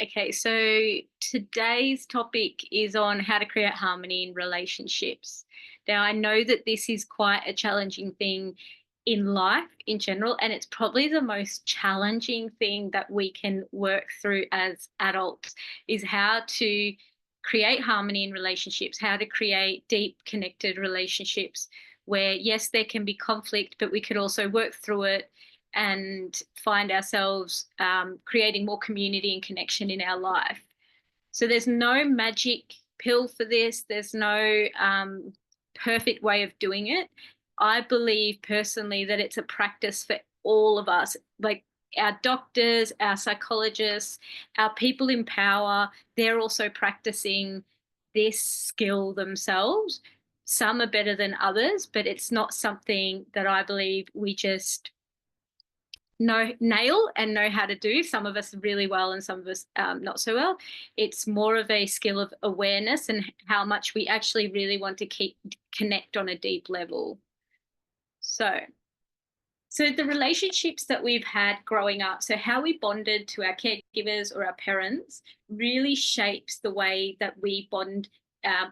Okay, so today's topic is on how to create harmony in relationships. Now, I know that this is quite a challenging thing in life in general, and it's probably the most challenging thing that we can work through as adults is how to create harmony in relationships, how to create deep connected relationships where, yes, there can be conflict, but we could also work through it and find ourselves creating more community and connection in our life. So there's no magic pill for this. There's no perfect way of doing it. I believe personally that it's a practice for all of us, like our doctors, our psychologists, our people in power, they're also practicing this skill themselves. Some are better than others, but it's not something that I believe we just nail and know how to do. Some of us really well and some of us not so well. It's more of a skill of awareness and how much we actually really want to connect on a deep level. So the relationships that we've had growing up, so how we bonded to our caregivers or our parents really shapes the way that we bond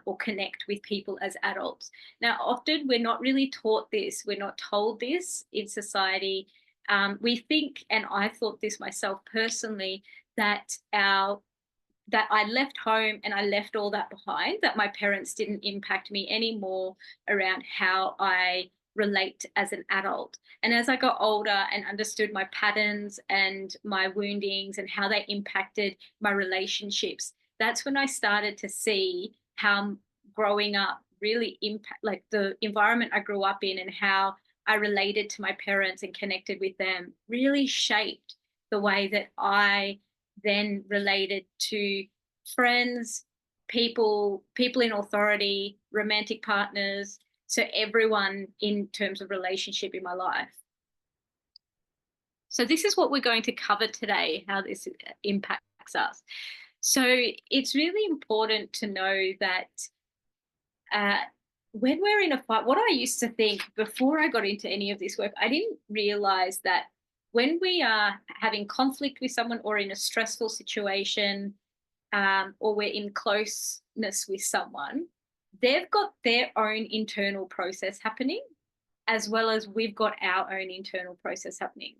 or connect with people as adults. Now, often we're not really taught this. We're not told this in society. We think, and I thought this myself personally, that I left home and I left all that behind, that my parents didn't impact me anymore around how I relate as an adult. And as I got older and understood my patterns and my woundings and how they impacted my relationships, that's when I started to see how growing up really impact, like the environment I grew up in and how I related to my parents and connected with them really shaped the way that I then related to friends, people in authority, romantic partners, so everyone in terms of relationship in my life. So this is what we're going to cover today, how this impacts us. So it's really important to know that when we're in a fight, what I used to think before I got into any of this work, I didn't realize that when we are having conflict with someone or in a stressful situation, or we're in closeness with someone, they've got their own internal process happening, as well as we've got our own internal process happening.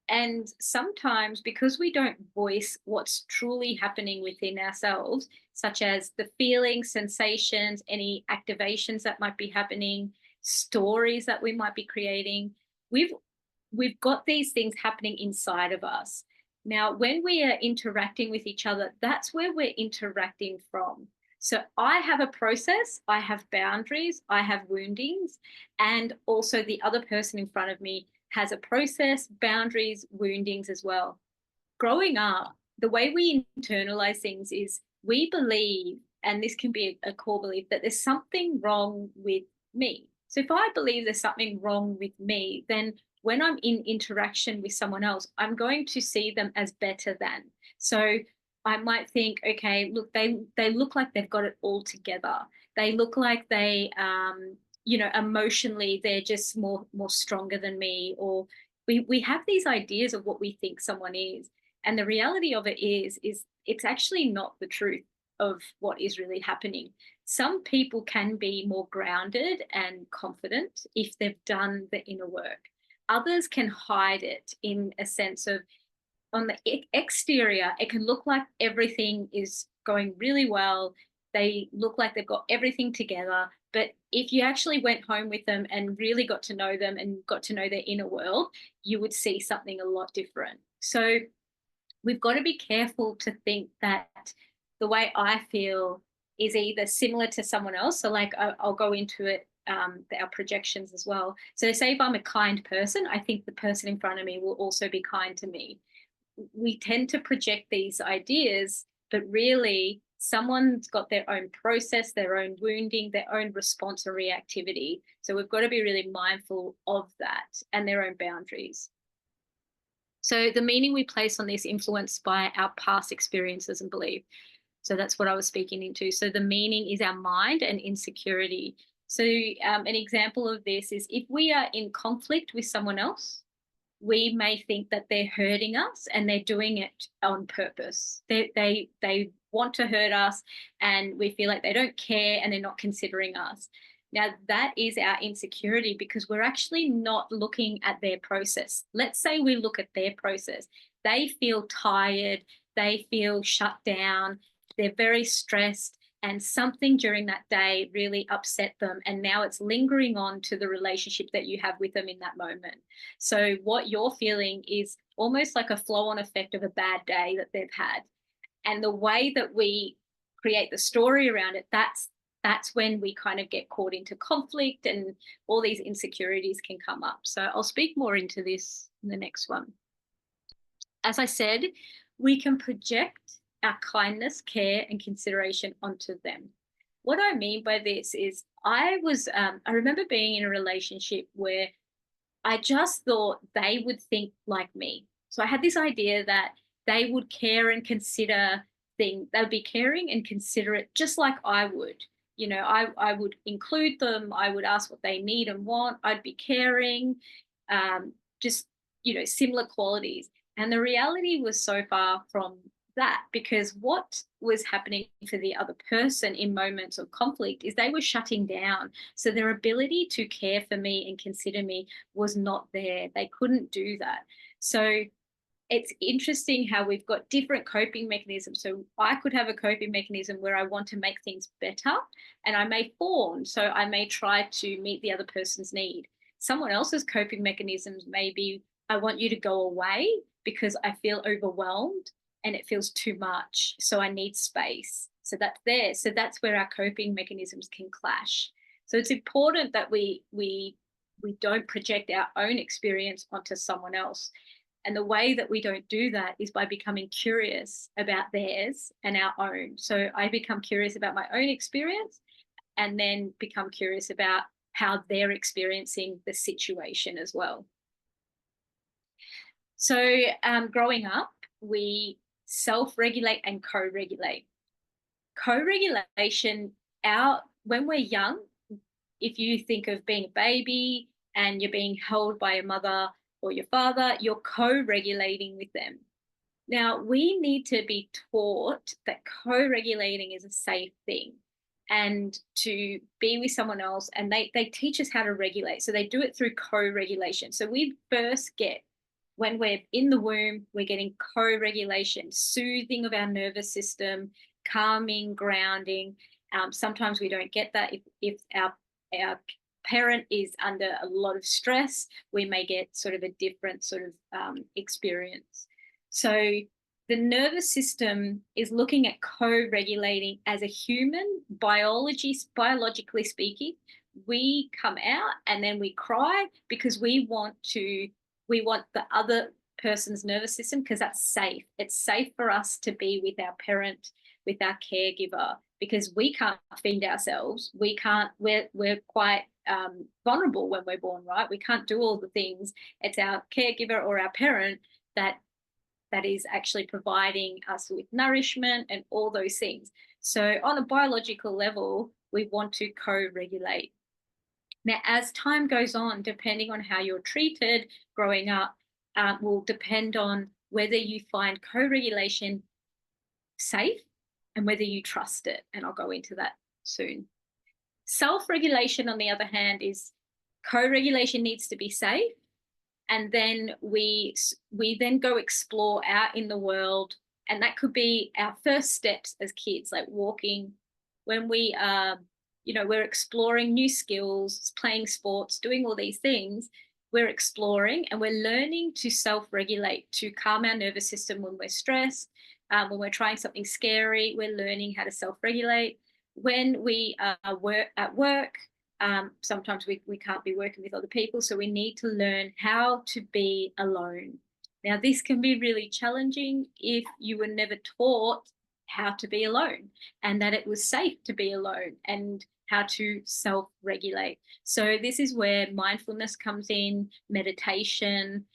And sometimes, because we don't voice what's truly happening within ourselves, such as the feelings, sensations, any activations that might be happening, stories that we might be creating, we've got these things happening inside of us. Now, when we are interacting with each other, that's where we're interacting from. So I have a process, I have boundaries, I have woundings, and also the other person in front of me has a process, boundaries, woundings as well. Growing up, the way we internalize things is we believe, and this can be a core belief, that there's something wrong with me. So if I believe there's something wrong with me, then when I'm in interaction with someone else, I'm going to see them as better than. So I might think, okay, look, they look like they've got it all together. They look like they emotionally they're just more stronger than me, or we have these ideas of what we think someone is, and the reality of it is it's actually not the truth of what is really happening. Some people can be more grounded and confident if they've done the inner work. Others can hide it in a sense of, on the exterior, it can look like everything is going really well. They look like they've got everything together. But if you actually went home with them and really got to know them and got to know their inner world, you would see something a lot different. So we've got to be careful to think that the way I feel is either similar to someone else. So like I'll go into it, our projections as well. So say if I'm a kind person, I think the person in front of me will also be kind to me. We tend to project these ideas, but really someone's got their own process, their own wounding, their own response or reactivity. So we've got to be really mindful of that and their own boundaries. So the meaning we place on this influenced by our past experiences and belief. So that's what I was speaking into. So the meaning is our mind and insecurity. So an example of this is if we are in conflict with someone else, we may think that they're hurting us and they're doing it on purpose. They want to hurt us, and we feel like they don't care and they're not considering us. Now, that is our insecurity because we're actually not looking at their process. Let's say we look at their process. They feel tired, they feel shut down, they're very stressed, and something during that day really upset them. And now it's lingering on to the relationship that you have with them in that moment. So what you're feeling is almost like a flow-on effect of a bad day that they've had. And the way that we create the story around it, that's when we kind of get caught into conflict and all these insecurities can come up. So I'll speak more into this in the next one. As I said, we can project our kindness, care, and consideration onto them. What I mean by this is I remember being in a relationship where I just thought they would think like me. So I had this idea that they would care and consider things. They would be caring and considerate just like I would. You know, I would include them. I would ask what they need and want. I'd be caring, just, similar qualities. And the reality was so far from that, because what was happening for the other person in moments of conflict is they were shutting down. So their ability to care for me and consider me was not there. They couldn't do that. So it's interesting how we've got different coping mechanisms. So I could have a coping mechanism where I want to make things better, and I may fawn. So I may try to meet the other person's need. Someone else's coping mechanisms may be, I want you to go away because I feel overwhelmed and it feels too much. So I need space. So that's there. So that's where our coping mechanisms can clash. So it's important that we don't project our own experience onto someone else. And the way that we don't do that is by becoming curious about theirs and our own. So I become curious about my own experience and then become curious about how they're experiencing the situation as well. So growing up, we self-regulate and co-regulate. Co-regulation, when we're young, if you think of being a baby and you're being held by your mother or your father, you're co-regulating with them. Now, we need to be taught that co-regulating is a safe thing and to be with someone else, and they teach us how to regulate. So they do it through co-regulation. So we first get, when we're in the womb, we're getting co-regulation, soothing of our nervous system, calming, grounding. Sometimes we don't get that if our parent is under a lot of stress, we may get sort of a different sort of experience. So the nervous system is looking at co-regulating as a human, biologically speaking. We come out and then we cry because we want the other person's nervous system, because that's safe. It's safe for us to be with our parent, with our caregiver, because we can't feed ourselves. We're quite vulnerable when we're born, right? We can't do all the things. It's our caregiver or our parent that is actually providing us with nourishment and all those things. So on a biological level, we want to co-regulate. Now, as time goes on, depending on how you're treated growing up, will depend on whether you find co-regulation safe and whether you trust it. And I'll go into that soon. Self-regulation, on the other hand, is co-regulation needs to be safe. And then we then go explore out in the world. And that could be our first steps as kids, like walking. When we are, we're exploring new skills, playing sports, doing all these things, we're exploring and we're learning to self-regulate, to calm our nervous system when we're stressed. When we're trying something scary, we're learning how to self-regulate. When we are at work, sometimes we can't be working with other people, so we need to learn how to be alone. Now, this can be really challenging if you were never taught how to be alone and that it was safe to be alone and how to self-regulate. So this is where mindfulness comes in, meditation,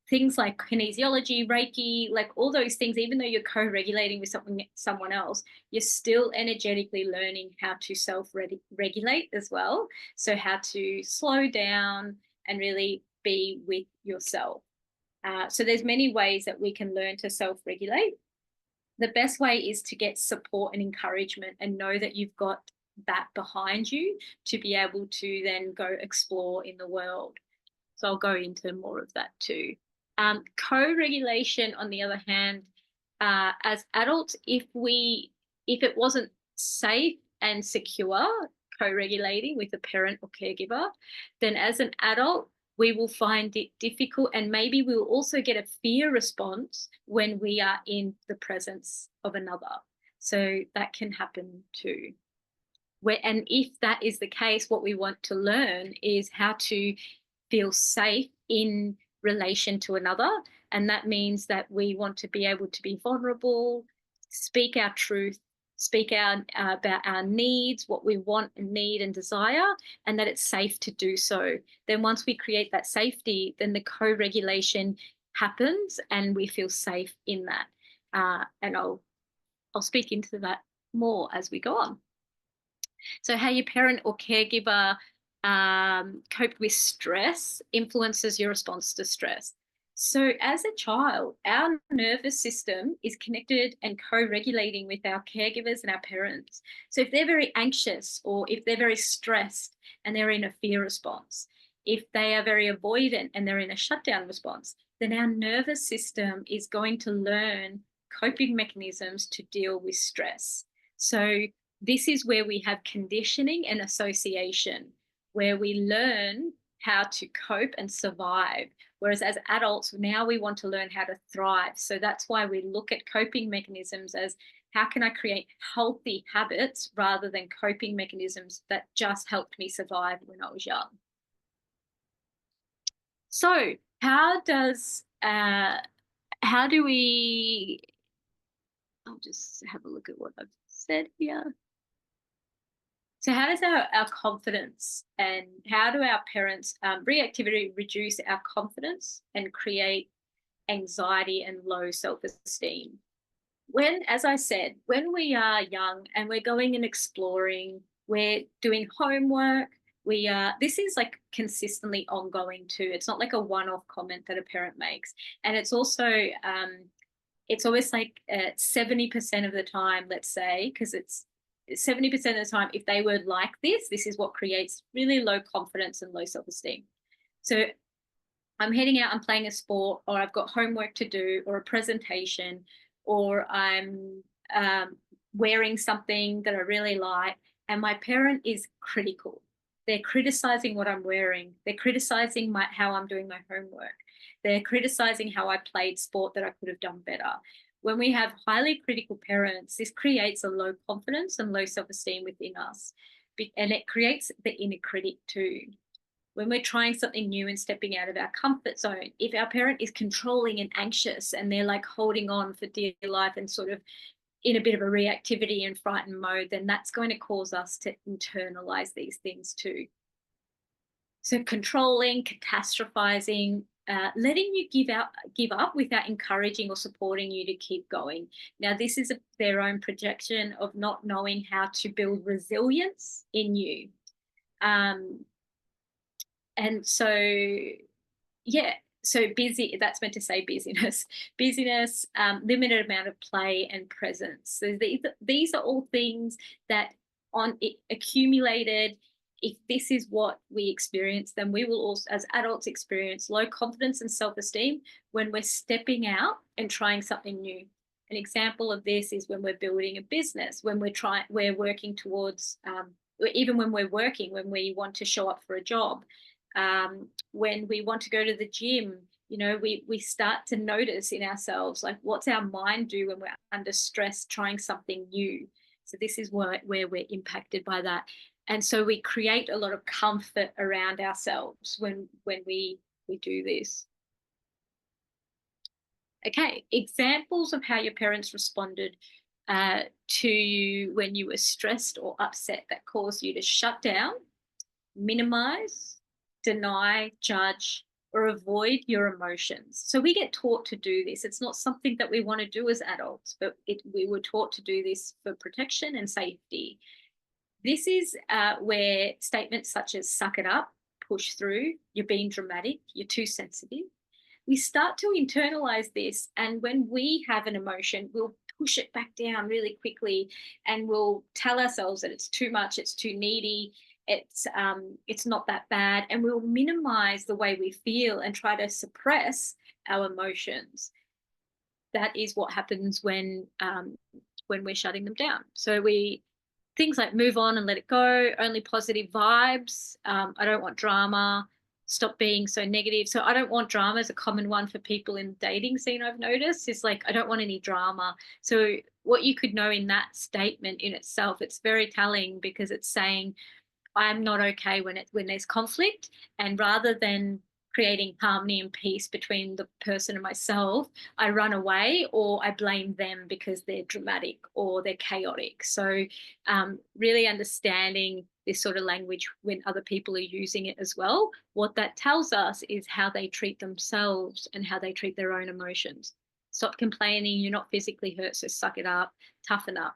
things like kinesiology, Reiki, like all those things. Even though you're co-regulating with someone else, you're still energetically learning how to self-regulate as well. So how to slow down and really be with yourself. So there's many ways that we can learn to self-regulate. The best way is to get support and encouragement and know that you've got that behind you to be able to then go explore in the world. So I'll go into more of that too. Co-regulation, on the other hand, as adults, if it wasn't safe and secure co-regulating with a parent or caregiver, then as an adult, we will find it difficult, and maybe we'll also get a fear response when we are in the presence of another. So that can happen too. And if that is the case, what we want to learn is how to feel safe in relation to another. And that means that we want to be able to be vulnerable, speak our truth, speak out about our needs, what we want and need and desire, and that it's safe to do so. Then once we create that safety, then the co-regulation happens and we feel safe in that. And I'll speak into that more as we go on. So how your parent or caregiver coped with stress influences your response to stress. So as a child, our nervous system is connected and co-regulating with our caregivers and our parents. So if they're very anxious, or if they're very stressed and they're in a fear response, if they are very avoidant and they're in a shutdown response, then our nervous system is going to learn coping mechanisms to deal with stress. So this is where we have conditioning and association, where we learn how to cope and survive. Whereas as adults, now we want to learn how to thrive. So that's why we look at coping mechanisms as, how can I create healthy habits rather than coping mechanisms that just helped me survive when I was young. So how do we, I'll just have a look at what I've said here. So how does our confidence, and how do our parents' reactivity reduce our confidence and create anxiety and low self-esteem? As I said, when we are young and we're going and exploring, we're doing homework, this is like consistently ongoing too. It's not like a one-off comment that a parent makes. And it's also, it's always like 70% of the time, let's say, because it's 70% of the time, if they were like this is what creates really low confidence and low self-esteem. So I'm heading out, I'm playing a sport, or I've got homework to do, or a presentation, or I'm wearing something that I really like, and my parent is critical. They're criticizing what I'm wearing. They're criticizing how I'm doing my homework. They're criticizing how I played sport that I could have done better. When we have highly critical parents, this creates a low confidence and low self-esteem within us. And it creates the inner critic too. When we're trying something new and stepping out of our comfort zone, if our parent is controlling and anxious and they're like holding on for dear life and sort of in a bit of a reactivity and frightened mode, then that's going to cause us to internalize these things too. So controlling, catastrophizing, letting you give up without encouraging or supporting you to keep going. Now, this is their own projection of not knowing how to build resilience in you. And so, yeah, so busy, that's meant to say busyness, limited amount of play and presence. So these are all things that accumulated. If this is what we experience, then we will also, as adults, experience low confidence and self-esteem when we're stepping out and trying something new. An example of this is when we're building a business, when we're working towards, even when we're working, when we want to show up for a job, when we want to go to the gym, we start to notice in ourselves, like, what's our mind do when we're under stress trying something new? So this is where we're impacted by that. And so we create a lot of comfort around ourselves when we do this. Okay, examples of how your parents responded to you when you were stressed or upset that caused you to shut down, minimize, deny, judge, or avoid your emotions. So we get taught to do this. It's not something that we want to do as adults, but we were taught to do this for protection and safety. This is where statements such as "suck it up," push through, you're being dramatic, you're too sensitive. We start to internalize this, and when we have an emotion, we'll push it back down really quickly, and we'll tell ourselves that it's too much, it's too needy, it's not that bad, and we'll minimize the way we feel and try to suppress our emotions. That is what happens when we're shutting them down. So things like move on and let it go, only positive vibes. I don't want drama. Stop being so negative. So I don't want drama is a common one for people in the dating scene, I've noticed. Is like, I don't want any drama. So what you could know in that statement in itself, it's very telling, because it's saying, I'm not okay when there's conflict, and rather than creating harmony and peace between the person and myself, I run away or I blame them because they're dramatic or they're chaotic. So really understanding this sort of language when other people are using it as well, what that tells us is how they treat themselves and how they treat their own emotions. Stop complaining, you're not physically hurt, so suck it up, toughen up.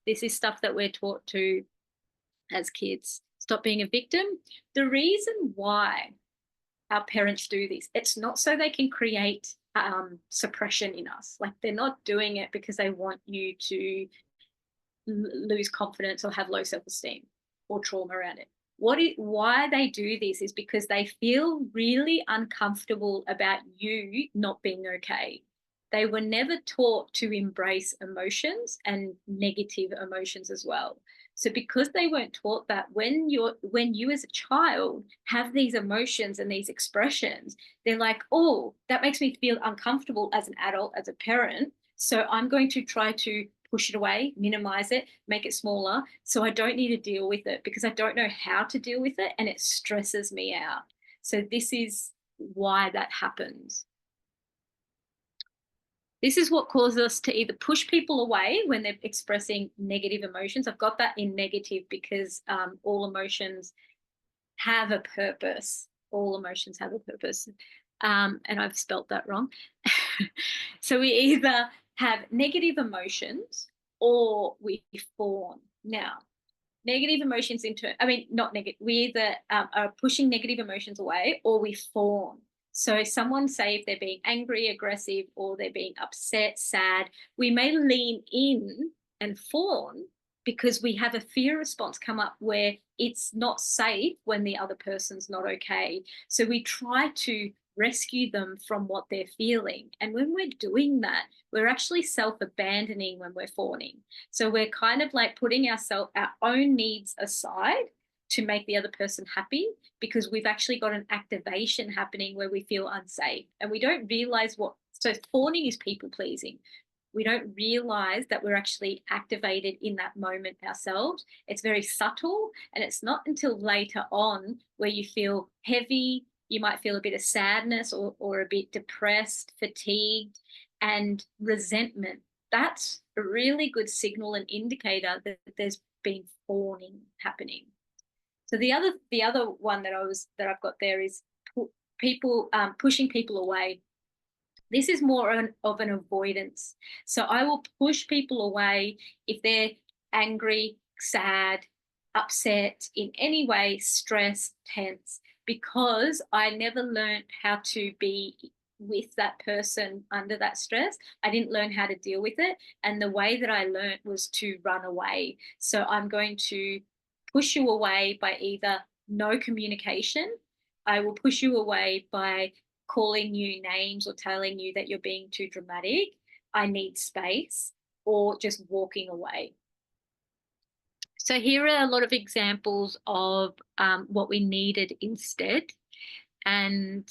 This is stuff that we're taught to as kids. Stop being a victim. The reason why our parents do this, it's not so they can create suppression in us. Like, they're not doing it because they want you to lose confidence or have low self-esteem or trauma around it. Why they do this is because they feel really uncomfortable about you not being okay. They were never taught to embrace emotions and negative emotions as well. So because they weren't taught that, when you as a child have these emotions and these expressions, they're like, oh, that makes me feel uncomfortable as an adult, as a parent. So I'm going to try to push it away, minimize it, make it smaller, so I don't need to deal with it because I don't know how to deal with it, and it stresses me out. So this is why that happens. This is what causes us to either push people away when they're expressing negative emotions. I've got that in negative because all emotions have a purpose. All emotions have a purpose. And I've spelt that wrong. So we either have negative emotions or we fawn. Now, negative emotions not negative. We either are pushing negative emotions away or we fawn. So someone, say if they're being angry, aggressive, or they're being upset, sad, we may lean in and fawn because we have a fear response come up where it's not safe when the other person's not okay. So we try to rescue them from what they're feeling. And when we're doing that, we're actually self-abandoning when we're fawning. So we're kind of like putting our own needs aside to make the other person happy, because we've actually got an activation happening where we feel unsafe. And we don't realize so fawning is people pleasing. We don't realize that we're actually activated in that moment ourselves. It's very subtle, and it's not until later on where you feel heavy, you might feel a bit of sadness or a bit depressed, fatigued, and resentment. That's a really good signal and indicator that there's been fawning happening. So the other one that I've got there is people pushing people away. This is more of an avoidance. So I will push people away if they're angry, sad, upset, in any way, stressed, tense, because I never learned how to be with that person under that stress. I didn't learn how to deal with it. And the way that I learned was to run away. So I'm going to push you away by either no communication. I will push you away by calling you names or telling you that you're being too dramatic. I need space, or just walking away. So here are a lot of examples of what we needed instead. And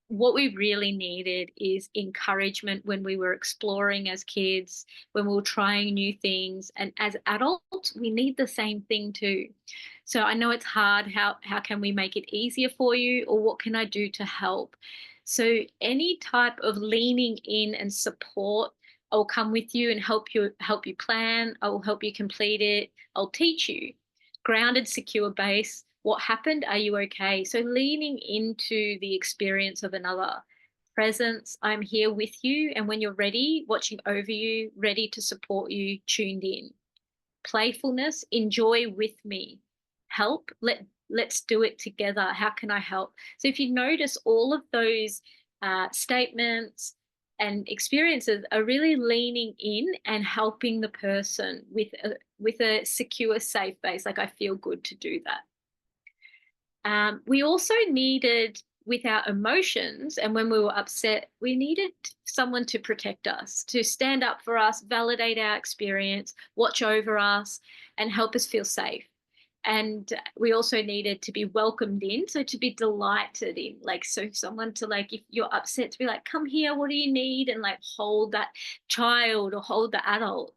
what we really needed is encouragement when we were exploring as kids, when we were trying new things. And as adults, we need the same thing too. So I know it's hard. How can we make it easier for you, or what can I do to help? So any type of leaning in and support, I'll come with you and help you plan. I will help you complete it. I'll teach you. Grounded, secure base. What happened? Are you okay? So leaning into the experience of another. Presence, I'm here with you, and when you're ready, watching over you, ready to support you, tuned in. Playfulness, enjoy with me. Help, let let's do it together. How can I help? So if you notice, all of those statements and experiences are really leaning in and helping the person with a secure, safe base. Like, I feel good to do that. We also needed, with our emotions, and when we were upset, we needed someone to protect us, to stand up for us, validate our experience, watch over us, and help us feel safe. And we also needed to be welcomed in, so to be delighted in, like, so someone to, like, if you're upset, to be like, come here, what do you need? And like hold that child or hold the adult.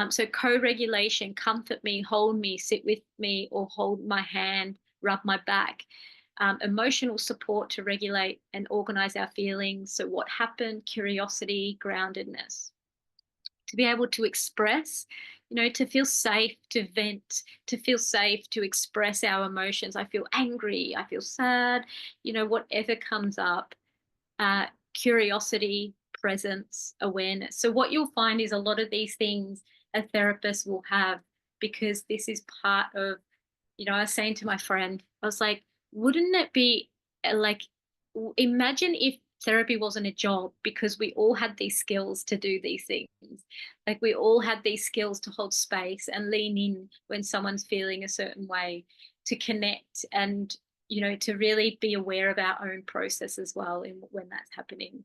So co-regulation, comfort me, hold me, sit with me, or hold my hand, rub my back. Emotional support to regulate and organize our feelings. So what happened? Curiosity, groundedness. To be able to express, to feel safe, to vent, to feel safe, to express our emotions. I feel angry, I feel sad, whatever comes up. Curiosity, presence, awareness. So what you'll find is a lot of these things a therapist will have, because this is part of, I was saying to my friend, I was like, wouldn't it be like, imagine if therapy wasn't a job, because we all had these skills to do these things. Like, we all had these skills to hold space and lean in when someone's feeling a certain way, to connect, and, to really be aware of our own process as well when that's happening.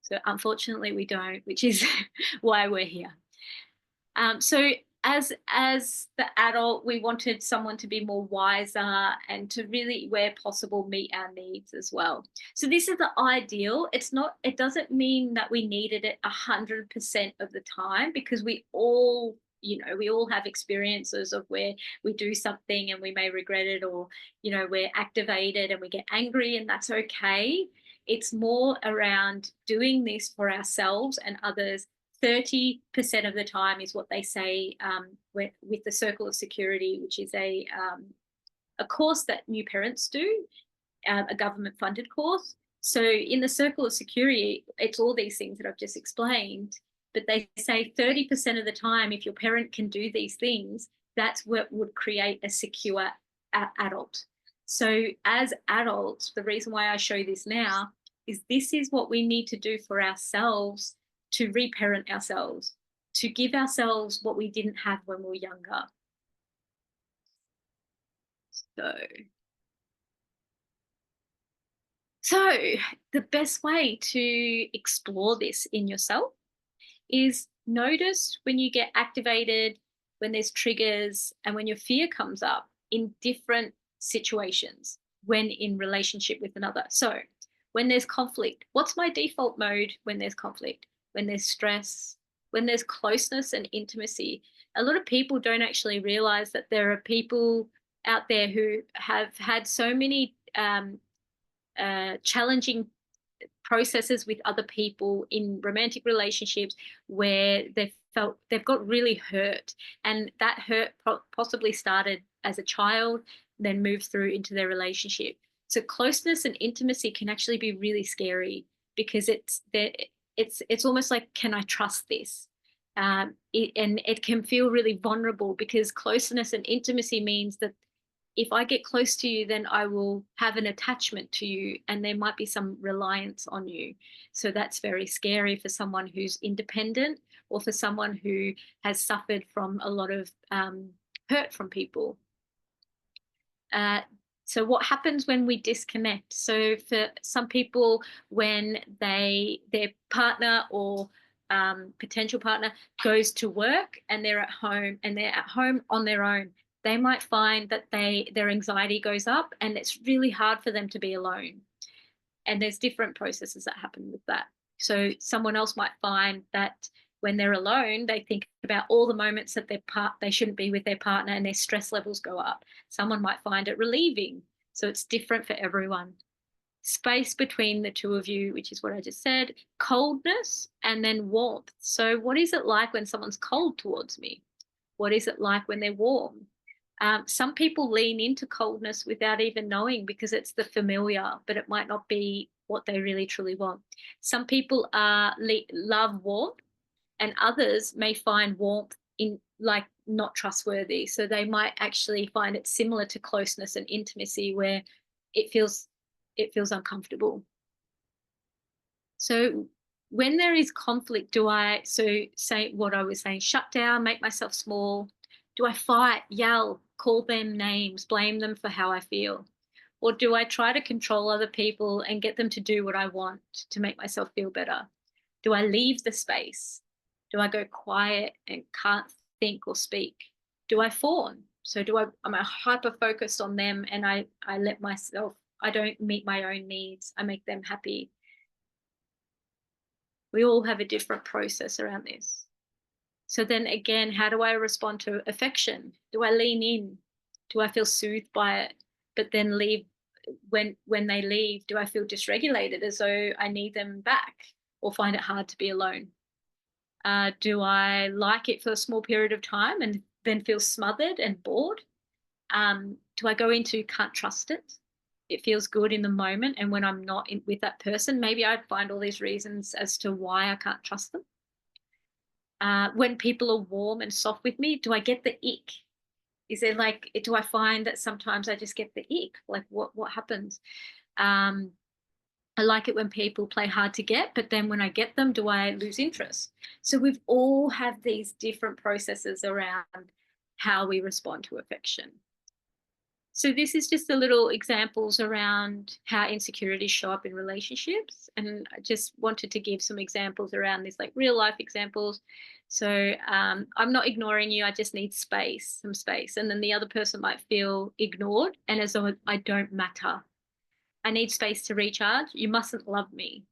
So unfortunately we don't, which is why we're here. So as the adult, we wanted someone to be more wiser and to really, where possible, meet our needs as well. So this is the ideal. It doesn't mean that we needed it 100% of the time, because we all have experiences of where we do something and we may regret it, or we're activated and we get angry, and that's okay. It's more around doing this for ourselves and others 30% of the time, is what they say, with the Circle of Security, which is a course that new parents do, a government-funded course. So in the Circle of Security, it's all these things that I've just explained, but they say 30% of the time, if your parent can do these things, that's what would create a secure adult. So as adults, the reason why I show this now is this is what we need to do for ourselves, to reparent ourselves, to give ourselves what we didn't have when we were younger. So the best way to explore this in yourself is notice when you get activated, when there's triggers, and when your fear comes up in different situations, when in relationship with another. So when there's conflict, what's my default mode when there's conflict? When there's stress, when there's closeness and intimacy. A lot of people don't actually realize that there are people out there who have had so many challenging processes with other people in romantic relationships, where they've got really hurt, and that hurt possibly started as a child, then moved through into their relationship. So closeness and intimacy can actually be really scary, because it's almost like, can I trust this? And it can feel really vulnerable, because closeness and intimacy means that if I get close to you, then I will have an attachment to you, and there might be some reliance on you. So that's very scary for someone who's independent, or for someone who has suffered from a lot of hurt from people. So what happens when we disconnect? So for some people, when their partner or potential partner goes to work and they're at home on their own, they might find that their anxiety goes up, and it's really hard for them to be alone. And there's different processes that happen with that. So someone else might find that when they're alone, they think about all the moments that they shouldn't be with their partner, and their stress levels go up. Someone might find it relieving. So it's different for everyone. Space between the two of you, which is what I just said, coldness, and then warmth. So what is it like when someone's cold towards me? What is it like when they're warm? Some people lean into coldness without even knowing, because it's the familiar, but it might not be what they really truly want. Some people love warmth, and others may find warmth like not trustworthy. So they might actually find it similar to closeness and intimacy, where it feels uncomfortable. So when there is conflict, do I say what I was saying, shut down, make myself small? Do I fight, yell, call them names, blame them for how I feel? Or do I try to control other people and get them to do what I want to make myself feel better? Do I leave the space? Do I go quiet and can't think or speak? Do I fawn? So am I hyper focused on them, and I let myself, I don't meet my own needs, I make them happy? We all have a different process around this. So then again, how do I respond to affection? Do I lean in? Do I feel soothed by it, but then leave? When they leave, do I feel dysregulated, as though I need them back, or find it hard to be alone? Do I like it for a small period of time and then feel smothered and bored? Do I go into can't trust it? It feels good in the moment, and when I'm not with that person, maybe I find all these reasons as to why I can't trust them. When people are warm and soft with me, do I get the ick? Is there like, do I find that sometimes I just get the ick? Like what happens? I like it when people play hard to get, but then when I get them, do I lose interest? So we've all have these different processes around how we respond to affection. So this is just a little examples around how insecurities show up in relationships. And I just wanted to give some examples around this, like real life examples. So I'm not ignoring you, I just need space, some space. And then the other person might feel ignored and as though I don't matter. I need space to recharge. You mustn't love me.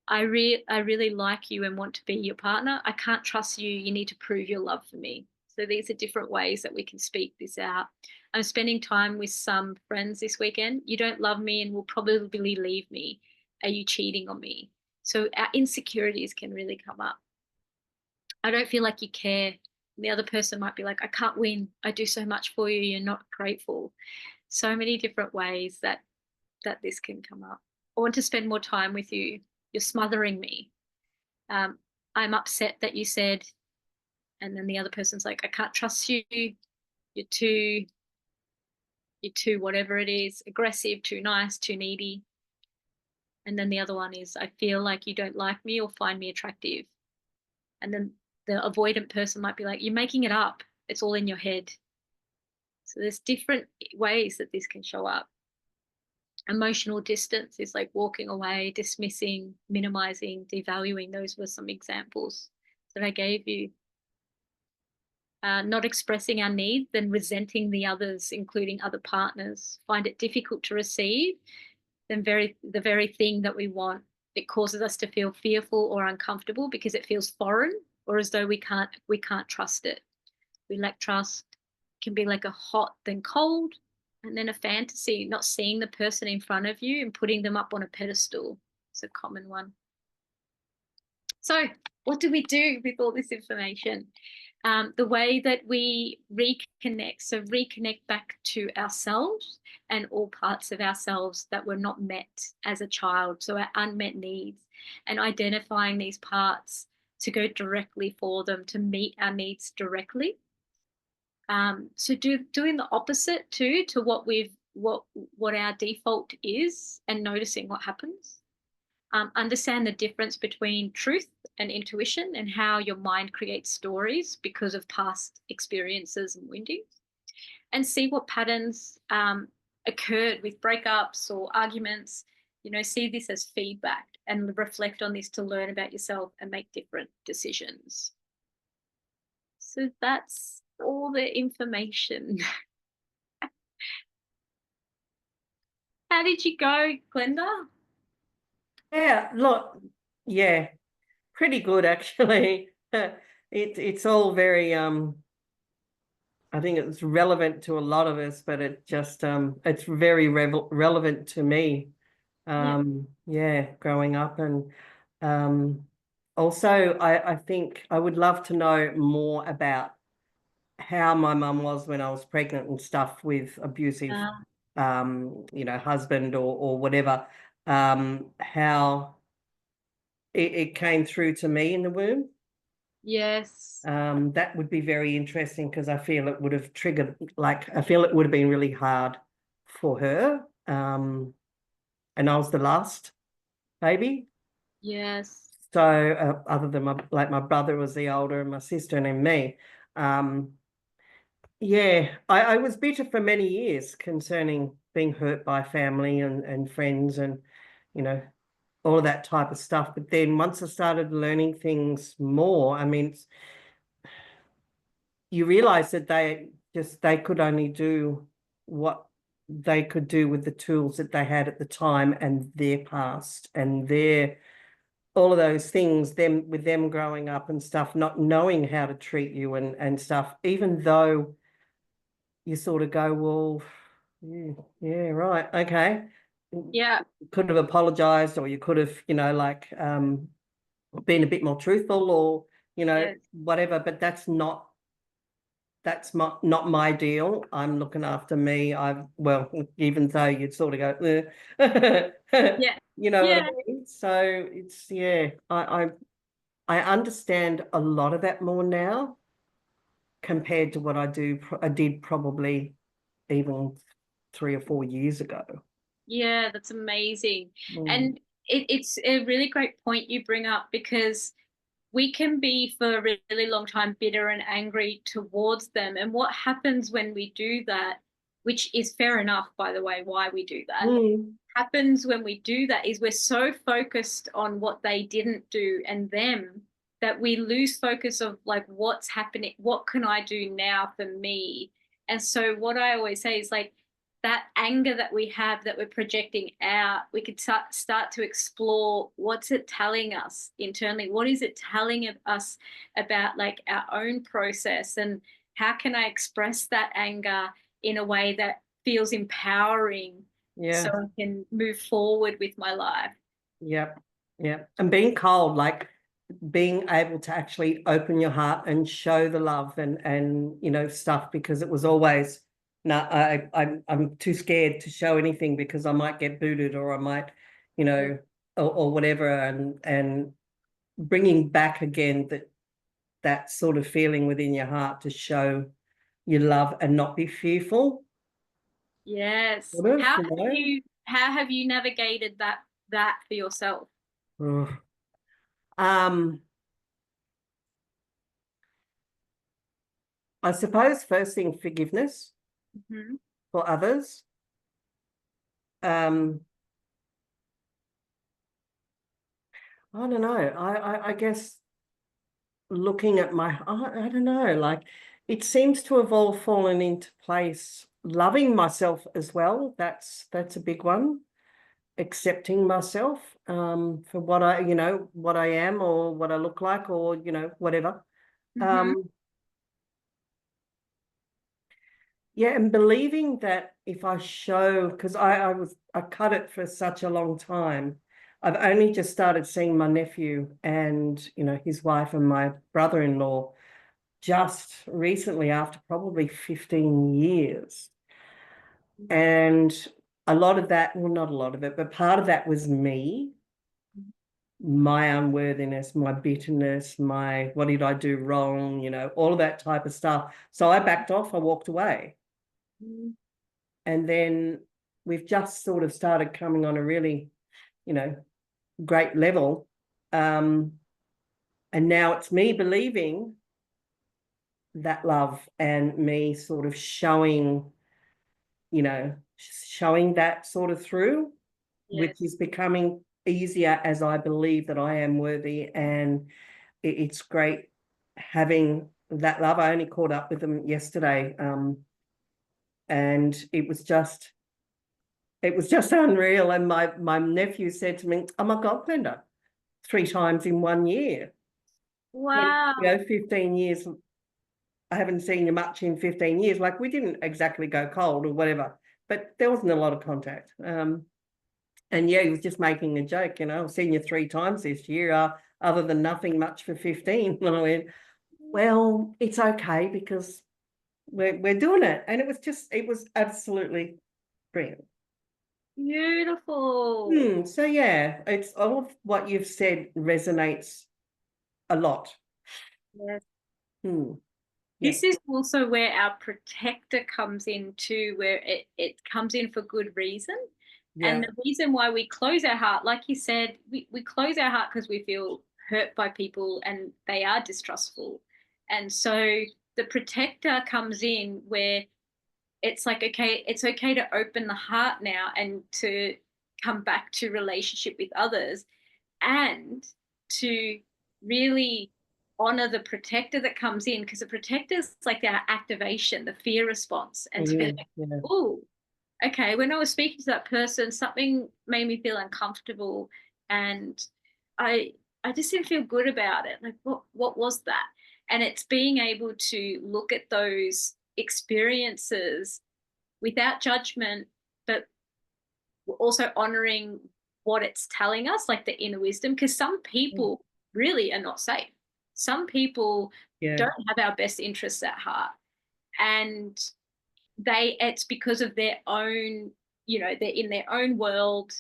I really like you and want to be your partner. I can't trust you. You need to prove your love for me. So these are different ways that we can speak this out. I'm spending time with some friends this weekend. You don't love me and will probably leave me. Are you cheating on me? So our insecurities can really come up. I don't feel like you care. The other person might be like, I can't win. I do so much for you. You're not grateful. So many different ways that this can come up. I want to spend more time with you. You're smothering me. I'm upset that you said, and then the other person's like, I can't trust you. You're too whatever it is, aggressive, too nice, too needy. And then the other one is, I feel like you don't like me or find me attractive. And then the avoidant person might be like, you're making it up. It's all in your head. So there's different ways that this can show up. Emotional distance is like walking away, dismissing, minimizing, devaluing. Those were some examples that I gave you. Not expressing our needs, then resenting the others, including other partners. Find it difficult to receive, then the very thing that we want. It causes us to feel fearful or uncomfortable because it feels foreign, or as though we can't trust it. We lack trust. It can be like a hot then cold, and then a fantasy, not seeing the person in front of you and putting them up on a pedestal. It's a common one. So what do we do with all this information? The way that we reconnect, so reconnect back to ourselves and all parts of ourselves that were not met as a child, so our unmet needs, and identifying these parts to go directly for them, to meet our needs directly. So doing the opposite too to what our default is, and noticing what happens. Understand the difference between truth and intuition, and how your mind creates stories because of past experiences and woundings, and see what patterns occurred with breakups or arguments. See this as feedback and reflect on this to learn about yourself and make different decisions. So that's all the information. How did you go, Glenda? Yeah, look, yeah, pretty good actually. It's all very I think it's relevant to a lot of us, but it just it's very relevant to me. Yeah, growing up, and also I think I would love to know more about how my mum was when I was pregnant and stuff, with abusive husband or whatever, how it came through to me in the womb. Yes. That would be very interesting because I feel it would have triggered, like, I feel it would have been really hard for her. And I was the last baby. Yes. So other than my brother was the older and my sister and then me. Yeah, I was bitter for many years concerning being hurt by family and friends and, you know, all of that type of stuff. But then once I started learning things more, I mean, you realize that they could only do what they could do with the tools that they had at the time and their past and their all of those things, them with them growing up and stuff, not knowing how to treat you and stuff, even though you sort of go, well, yeah, right, okay. Yeah. Could have apologized, or you could have, like been a bit more truthful, or Yes. whatever, but not my deal. I'm looking after me. Well, even though you'd sort of go, Yeah. you know what I Yeah. mean? So it's, yeah, I understand a lot of that more now compared to what I did probably even 3 or 4 years ago. Yeah, that's amazing. Mm. And it's a really great point you bring up, because we can be for a really long time bitter and angry towards them. And what happens when we do that, which is fair enough, by the way, why we do that, Mm. happens when we do that is we're so focused on what they didn't do and them, that we lose focus of like what's happening, what can I do now for me. And so what I always say is like, that anger that we have that we're projecting out, we could start to explore what's it telling us internally, what is it telling us about like our own process, and how can I express that anger in a way that feels empowering so Yeah. I can move forward with my life. Yep. Yep. And being cold, like being able to actually open your heart and show the love and stuff, because it was always, no, I'm too scared to show anything because I might get booted, or I might, or whatever, and bringing back again that sort of feeling within your heart to show your love and not be fearful. Yes. Sort of, How have you navigated that for yourself? Ugh. Um, I suppose first thing, forgiveness Hmm. for others. Um, I don't know. I guess looking at I don't know, like it seems to have all fallen into place. Loving myself as well. That's a big one. Accepting myself for what I am, or what I look like, or whatever. Hmm. Um, yeah, and believing that if I show, because I cut it for such a long time. I've only just started seeing my nephew and his wife and my brother-in-law just recently, after probably 15 years. And a lot of that, well, not a lot of it, but part of that was me, my unworthiness, my bitterness, my what did I do wrong, all of that type of stuff. So I backed off, I walked away. And then we've just sort of started coming on a really, great level. And now it's me believing that love and me sort of showing that sort of through, which Yes. is becoming easier as I believe that I am worthy. And it's great having that love. I only caught up with them yesterday, and it was just unreal. And my nephew said to me, "I'm a godmother 3 times in 1 year. Wow. 15 years. I haven't seen you much in 15 years. Like, we didn't exactly go cold or whatever, but there wasn't a lot of contact. And yeah, he was just making a joke. I've seen you 3 times this year, other than nothing much for 15." And I went, well, it's okay because we're doing it. And it was absolutely brilliant. Beautiful. So yeah, it's all of what you've said resonates a lot. Yes. Hmm. Yeah. This is also where our protector comes in too, where it comes in for good reason. And Yeah. the reason why we close our heart, like you said, we close our heart because we feel hurt by people and they are distrustful. And so the protector comes in where it's like, okay, it's okay to open the heart now and to come back to relationship with others and to really honor the protector that comes in, because the protector is like our activation, the fear response, and to be Mm, like, yeah. oh, okay, when I was speaking to that person, something made me feel uncomfortable, and I I just didn't feel good about it. Like, what was that? And it's being able to look at those experiences without judgment, but also honoring what it's telling us, like the inner wisdom, because some Mm, people really are not safe. Some people yeah. don't have our best interests at heart. And it's because of their own, they're in their own world.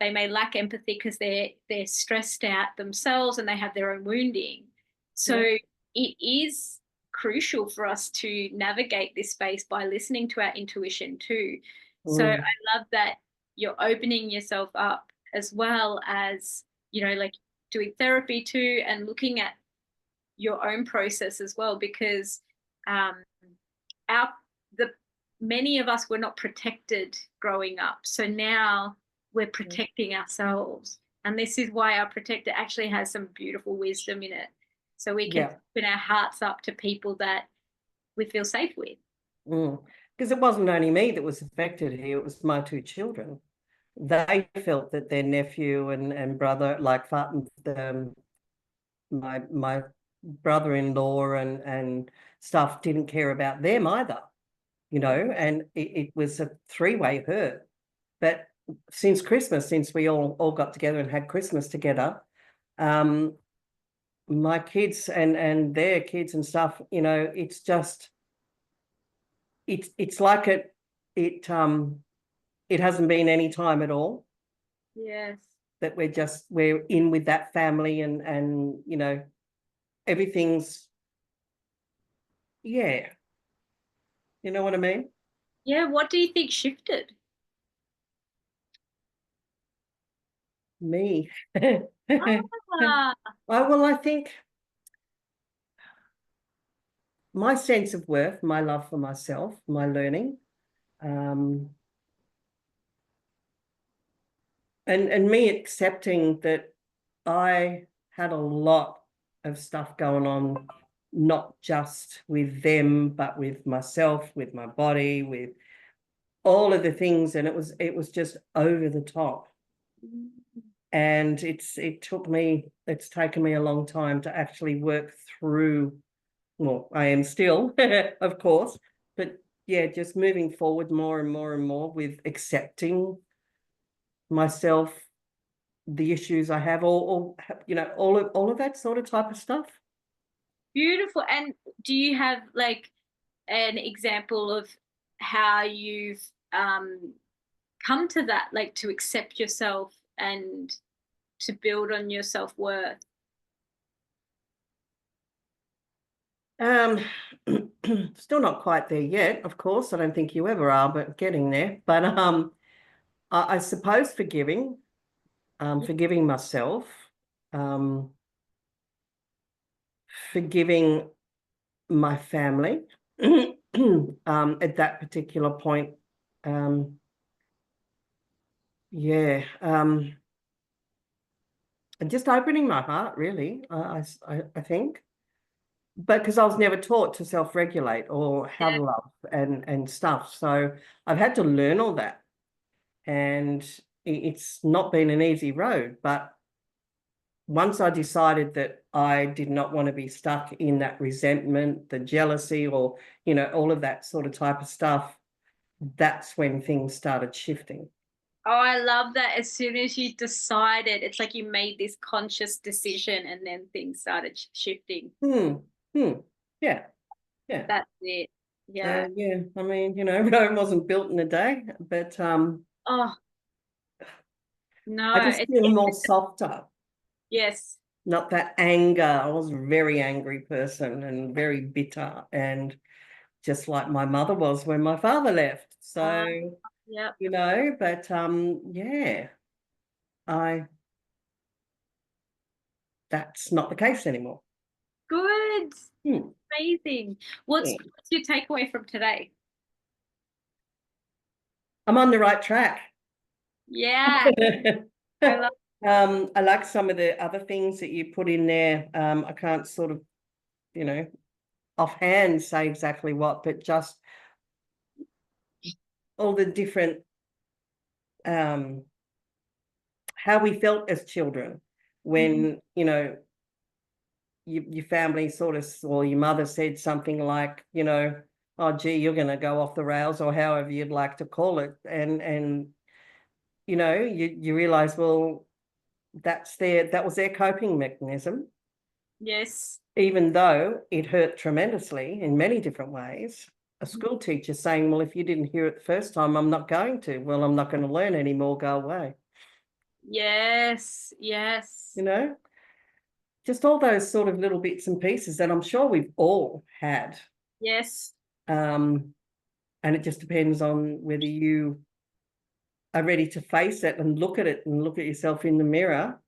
They may lack empathy because they're stressed out themselves and they have their own wounding. So Yeah. it is crucial for us to navigate this space by listening to our intuition too. So Mm, I love that you're opening yourself up, as well as, like doing therapy too, and looking at your own process as well, because um, our the many of us were not protected growing up, so now we're protecting ourselves, and this is why our protector actually has some beautiful wisdom in it, so we can yeah. open our hearts up to people that we feel safe with. Mm. Because it wasn't only me that was affected here, it was my two children. They felt that their nephew and brother, like my brother-in-law and stuff, didn't care about them either, and it was a three-way hurt. But since Christmas, since we all got together and had Christmas together, um, my kids and their kids and stuff, it's just it's like it hasn't been any time at all Yes. that we're in with that family and everything's, yeah, you know what I mean? Yeah, what do you think shifted? Me. Ah, Well, I think my sense of worth, my love for myself, my learning, um, and me accepting that I had a lot of stuff going on, not just with them, but with myself, with my body, with all of the things, and it was just over the top. And it's taken me a long time to actually work through. Well, I am still, of course, but yeah, just moving forward more and more and more with accepting myself, the issues I have, all of that sort of type of stuff. beautiful. And do you have like an example of how you've come to that, like to accept yourself and to build on your self-worth? Um, Still not quite there yet, of course. I don't think you ever are, but getting there. But I suppose forgiving myself, um, forgiving my family, at that particular point. Um, yeah, and just opening my heart, really. I think, but because I was never taught to self-regulate or how Yeah. to love and stuff, so I've had to learn all that, and it's not been an easy road. But once I decided that I did not want to be stuck in that resentment, the jealousy, or all of that sort of type of stuff, that's when things started shifting. Oh, I love that. As soon as you decided, it's like you made this conscious decision and then things started shifting. Hmm. Hmm. Yeah. Yeah. That's it. Yeah. Yeah. I mean, Rome wasn't built in a day, but Oh, no. I just feel more softer. Yes. not that anger. I was a very angry person and very bitter, and just like my mother was when my father left. So, Yeah. but yeah, that's not the case anymore. Good. Hmm. Amazing. What's your takeaway from today? I'm on the right track. Yeah. I love I like some of the other things that you put in there. I can't sort of, offhand say exactly what, but just all the different how we felt as children when, your family sort of, or your mother said something like, oh, gee, you're going to go off the rails, or however you'd like to call it. And you realize, well, that was their coping mechanism. Yes. Even though it hurt tremendously in many different ways. A school teacher saying, well, if you didn't hear it the first time, I'm not going to. Well, I'm not going to learn anymore, go away. Yes. Yes. Just all those sort of little bits and pieces that I'm sure we've all had. Yes. And it just depends on whether you are ready to face it and look at it and look at yourself in the mirror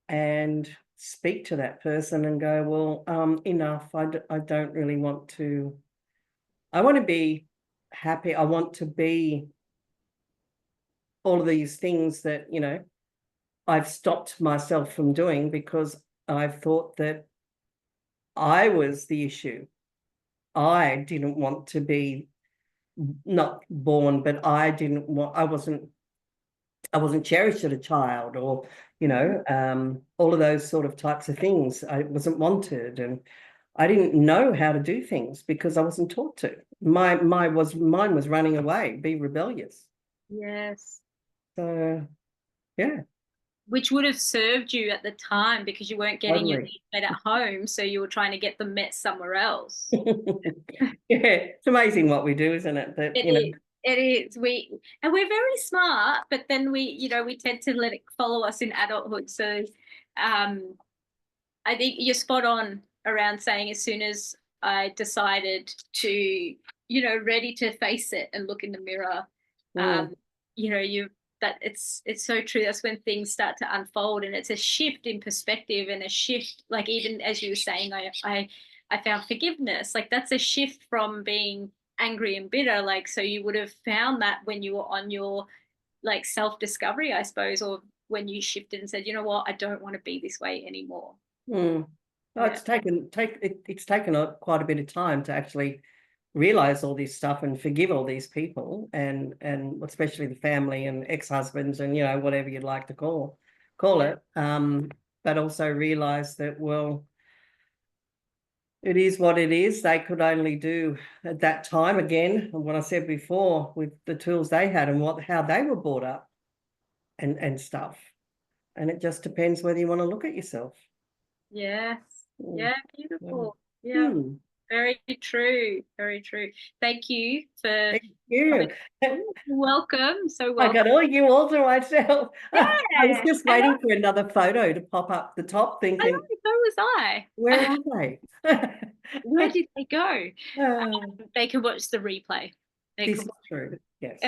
and speak to that person and go, well, enough. I don't really want to. I want to be happy. I want to be all of these things that, I've stopped myself from doing because I've thought that I was the issue. I didn't want to be not born, but I wasn't cherished as a child, or, all of those sort of types of things. I wasn't wanted, and I didn't know how to do things because I wasn't taught to. Mine was running away, be rebellious. Yes. So, yeah. Which would have served you at the time because you weren't getting your Totally. needs met at home, so you were trying to get them met somewhere else. Yeah, it's amazing what we do, isn't it? That, It is. It is. We're very smart, but then we tend to let it follow us in adulthood. So, I think you're spot on around saying as soon as I decided to, ready to face it and look in the mirror, you that it's so true. That's when things start to unfold, and it's a shift in perspective and a shift, like even as you were saying, I found forgiveness. Like that's a shift from being angry and bitter. Like so you would have found that when you were on your like self-discovery, I suppose, or when you shifted and said, you know what, I don't want to be this way anymore. Well, Yeah. it's taken quite a bit of time to actually realize all this stuff and forgive all these people, and especially the family and ex-husbands and whatever you'd like to call it. But also realize that, well, it is what it is. They could only do at that time, again, what I said before, with the tools they had and how they were brought up and stuff. And it just depends whether you want to look at yourself. Yes. Yeah, beautiful. Yeah. Yeah. Very true. Very true. Thank you for Thank you. welcome. So I welcome. got all you all to myself. Yeah. I was just waiting for another photo to pop up the top, I thinking, know, so was I. where are they? Where did they go? Uh, They can watch the replay. this is true. Yes,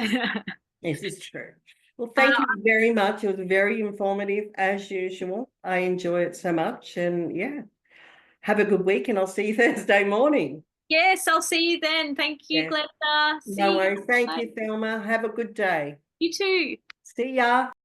this is true. Well, Uh, thank you very much. It was very informative as usual. I enjoy it so much, and yeah, have a good week, and I'll see you Thursday morning. yes, I'll see you then. Thank you, Yes. Glenda. No See you. worries. Thank Bye. you, Thelma. Have a good day. You too. See ya.